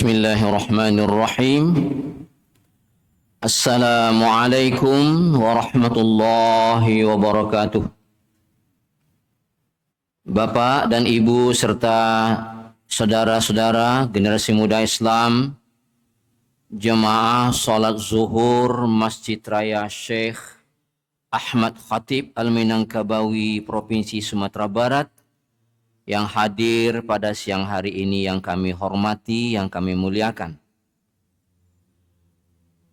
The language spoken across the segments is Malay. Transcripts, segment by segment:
Bismillahirrahmanirrahim. Assalamualaikum warahmatullahi wabarakatuh. Bapak dan Ibu serta saudara-saudara generasi muda Islam, jemaah salat zuhur Masjid Raya Syekh Ahmad Khatib Al-Minangkabawi Provinsi Sumatera Barat yang hadir pada siang hari ini, yang kami hormati, yang kami muliakan.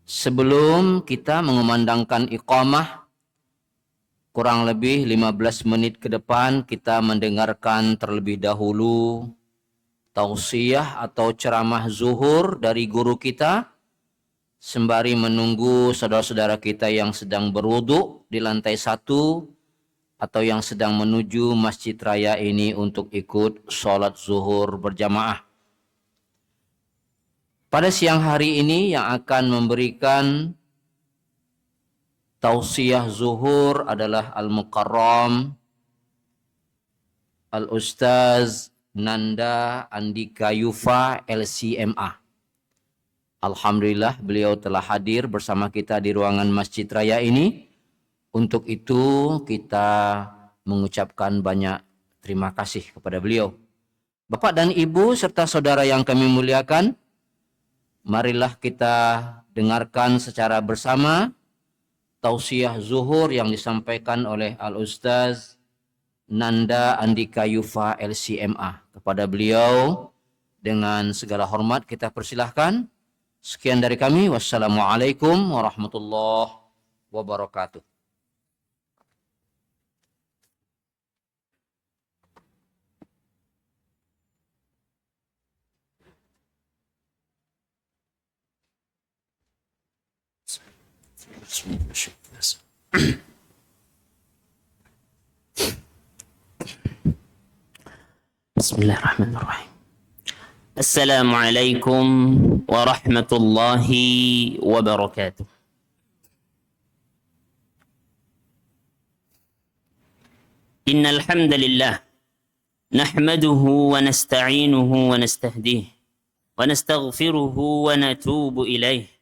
Sebelum kita mengumandangkan iqamah, kurang lebih 15 menit ke depan kita mendengarkan terlebih dahulu tausiah atau ceramah zuhur dari guru kita, sembari menunggu saudara-saudara kita yang sedang berwudu di lantai 1 atau yang sedang menuju masjid raya ini untuk ikut sholat zuhur berjamaah. Pada siang hari ini yang akan memberikan tausiah zuhur adalah Al-Mukarram Al-Ustaz Nanda Andika Yufa LCMA. Alhamdulillah beliau telah hadir bersama kita di ruangan masjid raya ini. Untuk itu kita mengucapkan banyak terima kasih kepada beliau. Bapak dan Ibu serta saudara yang kami muliakan, marilah kita dengarkan secara bersama tausiah zuhur yang disampaikan oleh Al-Ustaz Nanda Andika Yufa LCMA. Kepada beliau dengan segala hormat kita persilahkan. Sekian dari kami. Wassalamualaikum warahmatullahi wabarakatuh. Bismillahirrahmanirrahim. Assalamualaikum warahmatullahi wabarakatuh. Innal hamdalillah nahmaduhu wa nasta'inuhu wa nastahdihi wa nastaghfiruhu wa natubu ilaihi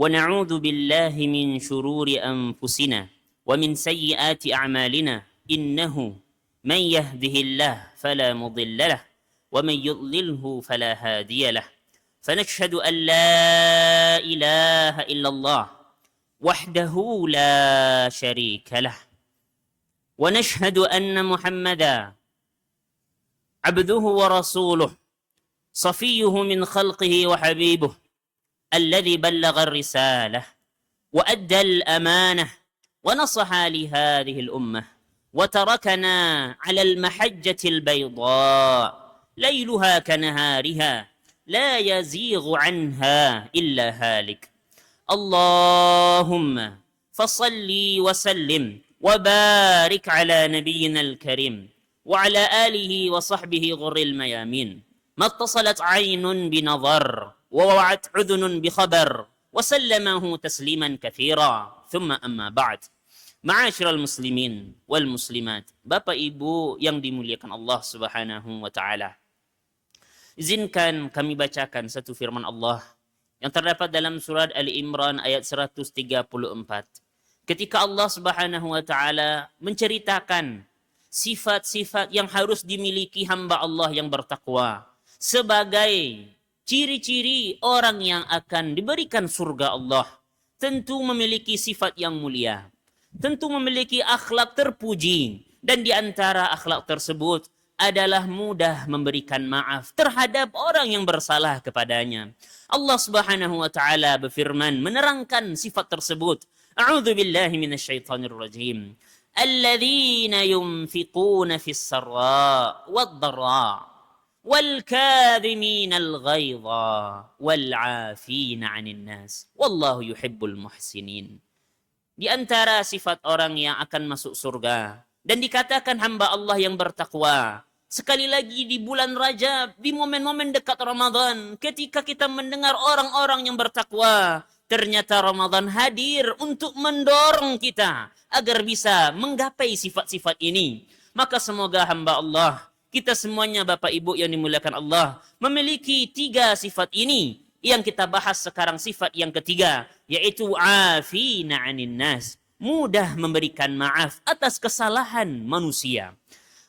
wa na'udzu billahi min shururi anfusina wa min sayyiati a'malina innahu man yahdihillahu fala mudilla lahu wa man yudlilhu fala hadiya lahu fanashhadu an la ilaha illallah wahdahu la syarika lahu wa nashhadu anna muhammadan abduhu wa rasuluh safiyuhu min khalqihi wa habibuh الذي بلغ الرسالة وأدى الأمانة ونصح لهذه الأمة وتركنا على المحجة البيضاء ليلها كنهارها لا يزيغ عنها إلا هالك اللهم فصل وسلم وبارك على نبينا الكريم وعلى آله وصحبه غر الميامين ما اتصلت عين بنظر ووعت أذن بخبر وسلمه تسليما كثيرا ثم أما بعد معاشر المسلمين والmuslimat, Bapak Ibu yang dimuliakan Allah Subhanahu wa taala. Izinkan kami bacakan satu firman Allah yang terdapat dalam surat Ali Imran ayat 134. Ketika Allah Subhanahu wa taala menceritakan sifat-sifat yang harus dimiliki hamba Allah yang bertakwa sebagai ciri-ciri orang yang akan diberikan surga Allah, tentu memiliki sifat yang mulia, tentu memiliki akhlak terpuji, dan di antara akhlak tersebut adalah mudah memberikan maaf terhadap orang yang bersalah kepadanya. Allah Subhanahu wa taala berfirman menerangkan sifat tersebut. A'udzu billahi minasyaitonir rajim. Alladzina yunfiquna fis sarra wad dharra والكاظمين الغيظ والعافين عن الناس والله يحب المحسنين. Di antara sifat orang yang akan masuk surga dan dikatakan hamba Allah yang bertakwa, sekali lagi di bulan Rajab, di momen-momen dekat Ramadan, ketika kita mendengar orang-orang yang bertakwa, ternyata Ramadan hadir untuk mendorong kita agar bisa menggapai sifat-sifat ini. Maka semoga hamba Allah Kita semuanya Bapak Ibu yang dimuliakan Allah memiliki 3 sifat ini. Yang kita bahas sekarang sifat yang ketiga, yaitu afina 'anin nas. Mudah memberikan maaf atas kesalahan manusia.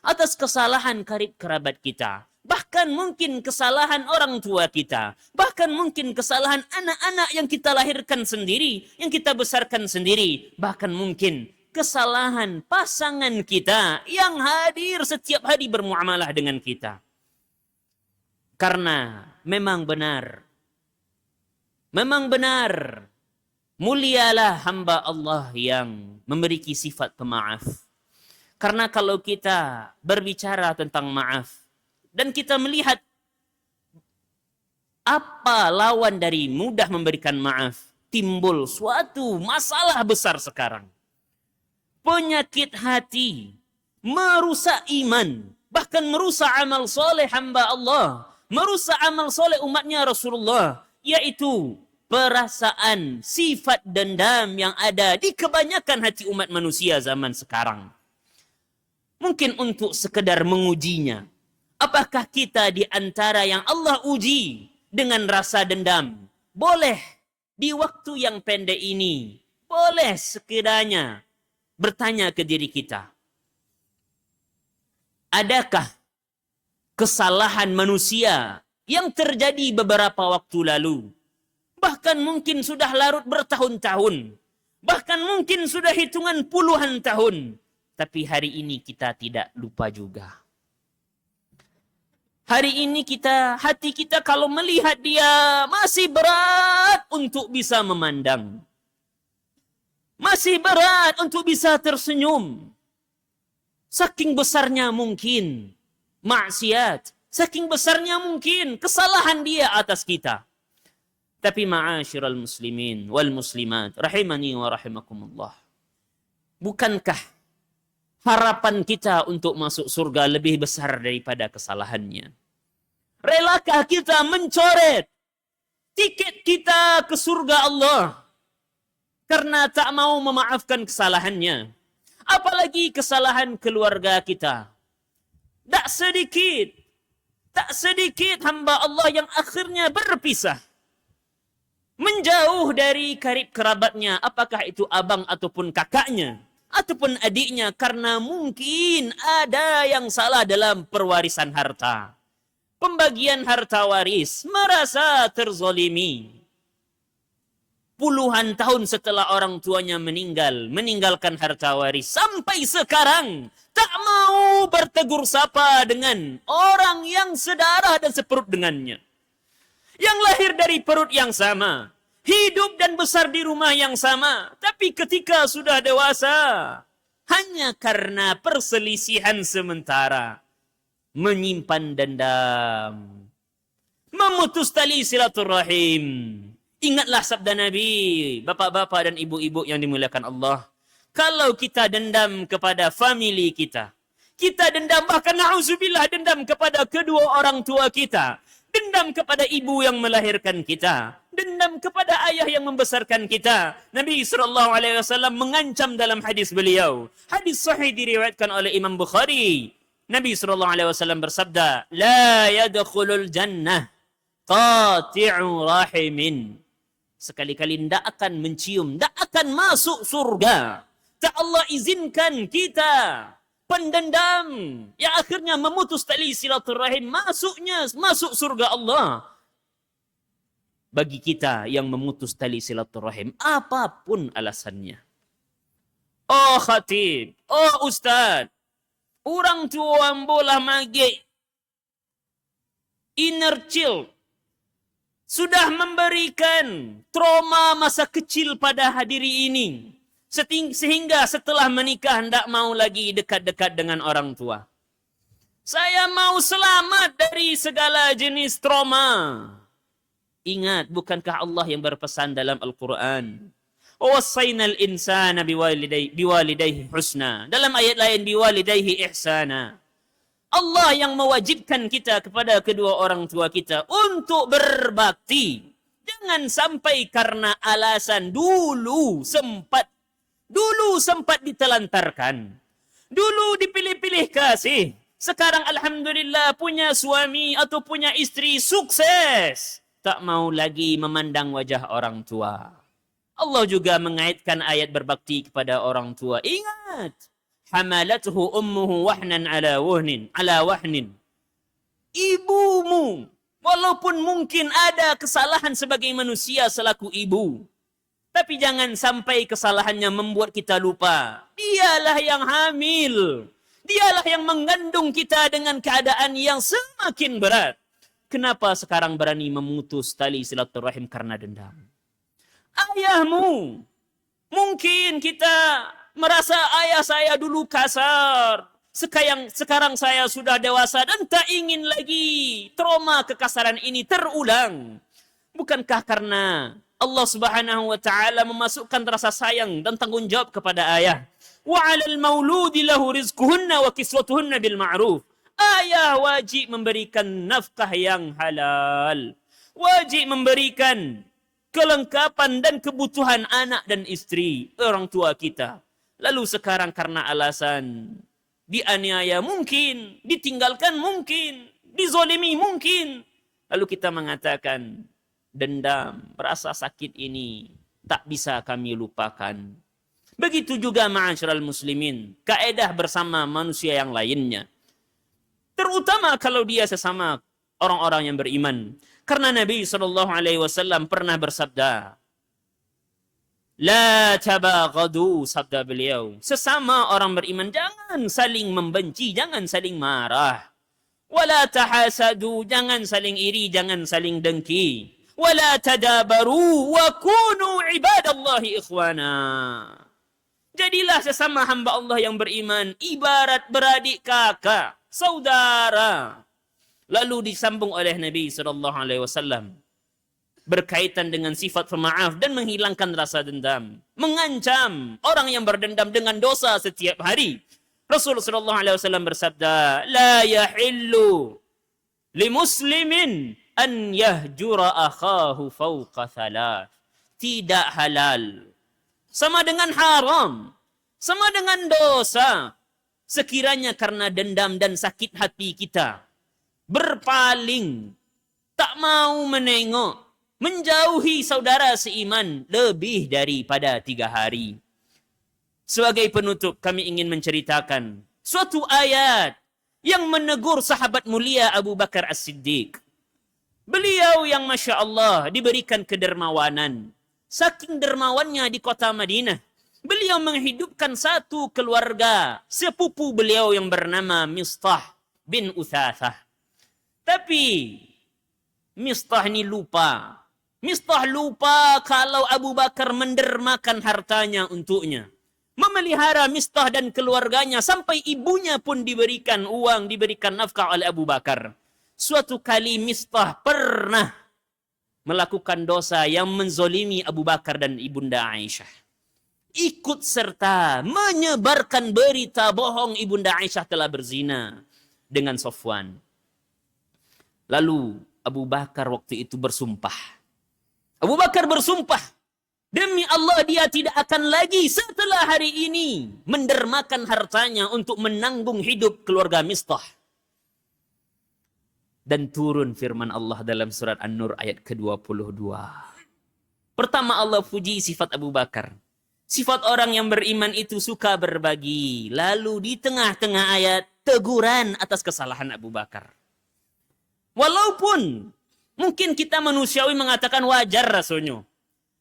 Atas kesalahan karib kerabat kita. Bahkan mungkin kesalahan orang tua kita. Bahkan mungkin kesalahan anak-anak yang kita lahirkan sendiri. Yang kita besarkan sendiri. Bahkan mungkin kesalahan pasangan kita yang hadir setiap hari bermuamalah dengan kita. Karena memang benar, mulialah hamba Allah yang memiliki sifat pemaaf. Karena kalau kita berbicara tentang maaf, dan kita melihat apa lawan dari mudah memberikan maaf, timbul suatu masalah besar sekarang. Penyakit hati, merusak iman, bahkan merusak amal soleh hamba Allah, merusak amal soleh umatnya Rasulullah, yaitu perasaan sifat dendam yang ada di kebanyakan hati umat manusia zaman sekarang. Mungkin untuk sekedar mengujinya, apakah kita di antara yang Allah uji dengan rasa dendam? Boleh di waktu yang pendek ini, boleh sekiranya bertanya ke diri kita, adakah kesalahan manusia yang terjadi beberapa waktu lalu, bahkan mungkin sudah larut bertahun-tahun, bahkan mungkin sudah hitungan puluhan tahun, tapi hari ini kita tidak lupa juga. Hari ini hati kita kalau melihat dia masih berat untuk bisa memandang. Masih berat untuk bisa tersenyum. Saking besarnya mungkin maksiat. Saking besarnya mungkin kesalahan dia atas kita. Tapi ma'asyiral muslimin wal muslimat, rahimani wa rahimakumullah. Bukankah harapan kita untuk masuk surga lebih besar daripada kesalahannya? Relakah kita mencoret tiket kita ke surga Allah karena tak mau memaafkan kesalahannya? Apalagi kesalahan keluarga kita. Tak sedikit hamba Allah yang akhirnya berpisah. Menjauh dari karib kerabatnya, apakah itu abang ataupun kakaknya, ataupun adiknya, karena mungkin ada yang salah dalam perwarisan harta. Pembagian harta waris, merasa terzolimi. Puluhan tahun setelah orang tuanya meninggalkan harta waris, sampai sekarang tak mau bertegur sapa dengan orang yang sedarah dan seperut dengannya. Yang lahir dari perut yang sama, hidup dan besar di rumah yang sama, tapi ketika sudah dewasa, hanya karena perselisihan sementara, menyimpan dendam, memutus tali silaturahim. Ingatlah sabda Nabi, bapak-bapak dan ibu-ibu yang dimuliakan Allah. Kalau kita dendam kepada famili kita dendam, bahkan na'udzubillah, dendam kepada kedua orang tua kita, dendam kepada ibu yang melahirkan kita, dendam kepada ayah yang membesarkan kita. Nabi SAW mengancam dalam hadis beliau. Hadis sahih diriwayatkan oleh Imam Bukhari. Nabi SAW bersabda, La yadkhulul jannah qati'u rahimin. Sekali-kali tidak akan mencium, tidak akan masuk surga. Tak Allah izinkan kita pendendam yang akhirnya memutus tali silaturahim masuk surga Allah. Bagi kita yang memutus tali silaturahim, apapun alasannya. Oh khatib, oh ustaz, orang tua bola mage, inner child, sudah memberikan trauma masa kecil pada diri ini. Sehingga setelah menikah tidak mau lagi dekat-dekat dengan orang tua. Saya mau selamat dari segala jenis trauma. Ingat, bukankah Allah yang berpesan dalam Al-Quran? وَوَصَّيْنَا الْإِنسَانَ بِوَالِدَيْهِ حُسْنًا. Dalam ayat lain, بِوَالِدَيْهِ إِحْسَانًا. Allah yang mewajibkan kita kepada kedua orang tua kita untuk berbakti. Jangan sampai karena alasan dulu sempat ditelantarkan. Dulu dipilih-pilih kasih. Sekarang alhamdulillah punya suami atau punya istri sukses. Tak mau lagi memandang wajah orang tua. Allah juga mengaitkan ayat berbakti kepada orang tua. Ingat. Hamalathu ummuhu wahnan ala wahnin. Ibumu, walaupun mungkin ada kesalahan sebagai manusia selaku ibu, tapi jangan sampai kesalahannya membuat kita lupa. Dialah yang hamil. Dialah yang mengandung kita dengan keadaan yang semakin berat. Kenapa sekarang berani memutus tali silaturahim karena dendam? Ayahmu, mungkin kita merasa ayah saya dulu kasar. Sekarang saya sudah dewasa dan tak ingin lagi trauma kekasaran ini terulang. Bukankah karena Allah Subhanahu wa taala memasukkan rasa sayang dan tanggung jawab kepada ayah? Wa 'alal mauludi lahu rizquhunna wa kiswatuhunna bil ma'ruf. Ayah wajib memberikan nafkah yang halal. Wajib memberikan kelengkapan dan kebutuhan anak dan istri, orang tua kita. Lalu sekarang karena alasan dianiaya mungkin, ditinggalkan mungkin, dizolimi mungkin. Lalu kita mengatakan, dendam, rasa sakit ini tak bisa kami lupakan. Begitu juga ma'asyiral muslimin, kaedah bersama manusia yang lainnya. Terutama kalau dia sesama orang-orang yang beriman. Karena Nabi SAW pernah bersabda, La tabaghadu, sabda beliau. Sesama orang beriman jangan saling membenci, jangan saling marah. Wala tahasadu, jangan saling iri, jangan saling dengki. Wala tadabaru wa kunu ibadallahi ikhwana. Jadilah sesama hamba Allah yang beriman ibarat beradik kakak, saudara. Lalu disambung oleh Nabi SAW. Berkaitan dengan sifat pemaaf dan menghilangkan rasa dendam. Mengancam orang yang berdendam dengan dosa setiap hari. Rasulullah SAW bersabda, La yahillu li muslimin an yahjura akhahu fawqa thalath. Tidak halal. Sama dengan haram. Sama dengan dosa. Sekiranya karena dendam dan sakit hati kita. Berpaling. Tak mau menengok. Menjauhi saudara seiman lebih daripada 3 hari. Sebagai penutup, kami ingin menceritakan suatu ayat yang menegur sahabat mulia Abu Bakar As-Siddiq. Beliau yang Masya Allah diberikan kedermawanan. Saking dermawannya di kota Madinah, beliau menghidupkan satu keluarga, sepupu beliau yang bernama Mistah bin Uthathah. Tapi Mistah ini lupa. Mistah lupa kalau Abu Bakar mendermakan hartanya untuknya. Memelihara Mistah dan keluarganya sampai ibunya pun diberikan uang, diberikan nafkah oleh Abu Bakar. Suatu kali Mistah pernah melakukan dosa yang menzolimi Abu Bakar dan ibunda Aisyah. Ikut serta menyebarkan berita bohong ibunda Aisyah telah berzina dengan Safwan. Lalu Abu Bakar waktu itu bersumpah. Abu Bakar bersumpah, demi Allah dia tidak akan lagi setelah hari ini mendermakan hartanya untuk menanggung hidup keluarga Mistah. Dan turun firman Allah dalam surat An-Nur ayat ke-22. Pertama Allah puji sifat Abu Bakar. Sifat orang yang beriman itu suka berbagi. Lalu di tengah-tengah ayat teguran atas kesalahan Abu Bakar. Walaupun mungkin kita manusiawi mengatakan wajar rasanya.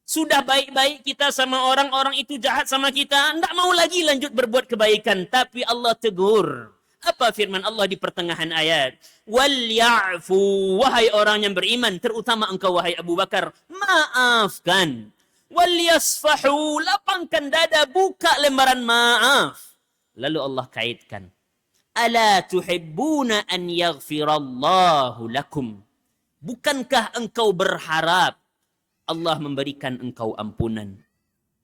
Sudah baik-baik kita sama orang-orang itu jahat sama kita. Tidak mau lagi lanjut berbuat kebaikan. Tapi Allah tegur. Apa firman Allah di pertengahan ayat? Wal ya'fu, wahai orang yang beriman, terutama engkau wahai Abu Bakar, maafkan. Wal yasfahu, lapangkan dada, buka lembaran maaf. Lalu Allah kaitkan. Ala tuhibbuna an yaghfirallahu lakum. Bukankah engkau berharap Allah memberikan engkau ampunan?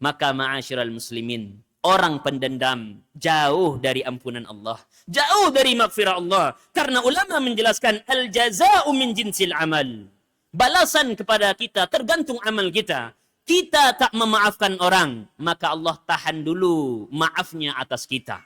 Maka ma'asyiral muslimin, orang pendendam jauh dari ampunan Allah, jauh dari maghfirah Allah. Karena ulama menjelaskan al-jaza'u min jinsil amal. Balasan kepada kita tergantung amal kita. Kita tak memaafkan orang, maka Allah tahan dulu maafnya atas kita.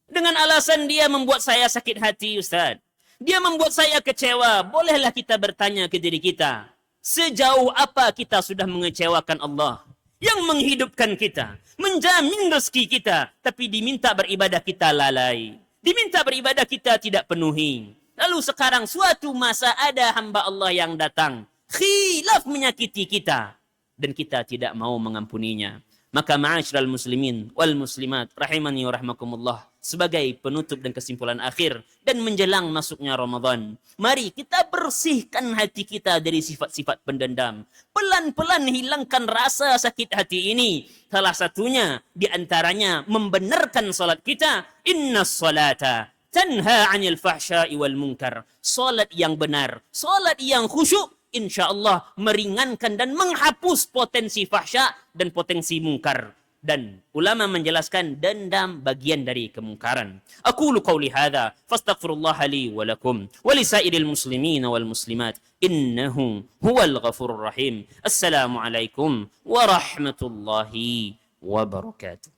Dengan alasan dia membuat saya sakit hati, Ustaz. Dia membuat saya kecewa. Bolehlah kita bertanya ke diri kita, sejauh apa kita sudah mengecewakan Allah yang menghidupkan kita, menjamin rezeki kita, tapi diminta beribadah kita lalai. Diminta beribadah kita tidak penuhi. Lalu sekarang suatu masa ada hamba Allah yang datang, khilaf menyakiti kita, dan kita tidak mau mengampuninya. Maka ma'asyiral muslimin wal muslimat rahimani wa rahmakumullah, sebagai penutup dan kesimpulan akhir dan menjelang masuknya Ramadan, mari kita bersihkan hati kita dari sifat-sifat pendendam. Pelan-pelan hilangkan rasa sakit hati ini. Salah satunya di antaranya membenarkan salat kita. Innas salata tanha 'anil fahsya'i wal munkar. Salat yang benar, salat yang khusyuk, insyaallah meringankan dan menghapus potensi fahsya dan potensi mungkar. Dan ulama menjelaskan dendam bagian dari kemungkaran. Aqulu qawli hadha fastaghfirullah li wa lakum wa lisairil muslimin wal muslimat innahu huwal ghafurur rahim. Assalamu alaikum warahmatullahi wabarakatuh.